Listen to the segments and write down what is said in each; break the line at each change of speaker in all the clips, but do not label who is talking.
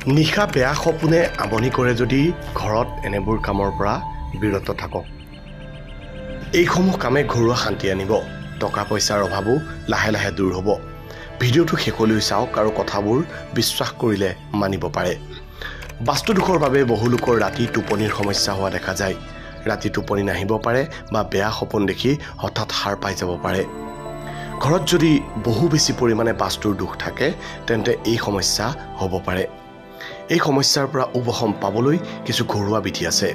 নিশা বেয়া সপোনে আমনি কৰে যদি ঘৰত এনেবোৰ কামৰ পৰা বিৰত থাকক। এইসমূহ কামে ঘৰুৱা শান্তি আনিব, টকা পইচাৰ অভাৱো লাহে লাহে দূৰ হ'ব। ভিডিঅ'টো শেষলৈ চাওক আৰু কথাবোৰ বিশ্বাস কৰিলে মানিব পাৰে। বাস্তুদোষৰ বাবে বহু লোকৰ ৰাতি টোপনিৰ সমস্যা হোৱা দেখা যায়। ৰাতি টোপনি নাহিব পাৰে বা বেয়া সপোন দেখি হঠাৎ সাৰ পাই যাব পাৰে। ঘৰত যদি বহু বেছি পৰিমাণে বাস্তুৰ দোষ থাকে তেন্তে এই সমস্যা হ'ব পাৰে। এই সমস্যাৰ পৰা উপশম পাবলৈ কিছু ঘৰুৱা বিধি আছে।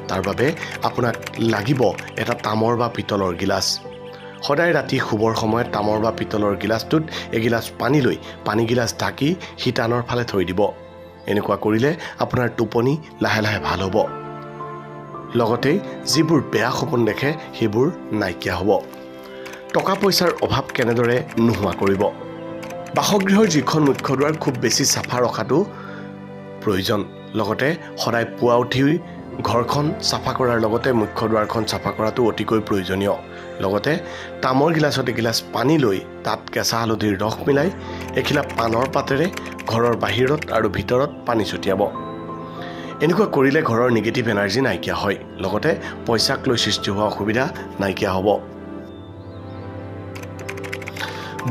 তাৰ বাবে আপোনাক লাগিব এটা তামৰ বা পিতলৰ গিলাচ। সদায় ৰাতি শুবৰ সময়ত তামৰ বা পিতলৰ গিলাচটোত এগিলাচ পানী লৈ পানী গিলাচ ঢাকি শীতানৰ ফালে থৈ দিব। এনেকুৱা কৰিলে আপোনাৰ টোপনি লাহে লাহে ভাল হ'ব। লগতে যিবোৰ বেয়া সপোন দেখে সেইবোৰ নাইকিয়া হ'ব। টকা পইচাৰ অভাৱ কেনেদৰে নোহোৱা কৰিব? বাসগৃহৰ যিখন মুখ্য দুৱাৰ খুব বেছি চাফা ৰখাটো প্ৰয়োজন। লগতে সদায় পুৱা উঠি ঘৰখন চাফা কৰাৰ লগতে মুখ্য দুৱাৰখন চাফা কৰাটো অতিকৈ প্ৰয়োজনীয়। লগতে তামৰ গিলাচত এগিলাচ পানী লৈ তাত কেঁচা হালধিৰ ৰস মিলাই এখিলা পাণৰ পাতেৰে ঘৰৰ বাহিৰত আৰু ভিতৰত পানী ছটিয়াব। এনেকুৱা কৰিলে ঘৰৰ নিগেটিভ এনাৰ্জি নাইকিয়া হয়। লগতে পইচাক লৈ সৃষ্টি হোৱা অসুবিধা নাইকিয়া হ'ব।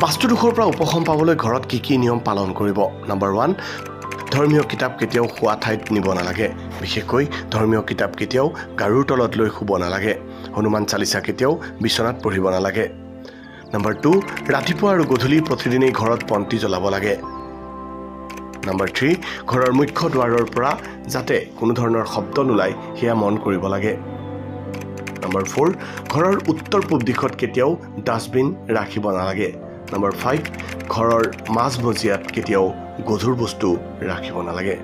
বাস্তুদোষৰ পৰা উপশম পাবলৈ ঘৰত কি কি নিয়ম পালন কৰিব? নম্বৰ 1, ধৰ্মীয় কিতাপ কেতিয়াও শোৱা ঠাইত নিব নালাগে। বিশেষকৈ ধৰ্মীয় কিতাপ কেতিয়াও গাৰুৰ তলত লৈ শুব নালাগে। হনুমান চালিচা কেতিয়াও বিচনাত পঢ়িব নালাগে। নম্বৰ 2, ৰাতিপুৱা আৰু গধূলি প্ৰতিদিনেই ঘৰত বন্তি জ্বলাব লাগে। নম্বৰ 3, ঘৰৰ মুখ্য দুৱাৰৰ পৰা যাতে কোনো ধৰণৰ শব্দ নোলায় সেয়া মন কৰিব লাগে। নম্বৰ 4, ঘৰৰ উত্তৰ পূব দিশত কেতিয়াও ডাষ্টবিন ৰাখিব নালাগে। নম্বৰ 5, ঘৰৰ মাজমজিয়াত কেতিয়াও গধুৰ বস্তু ৰাখিব নালাগে।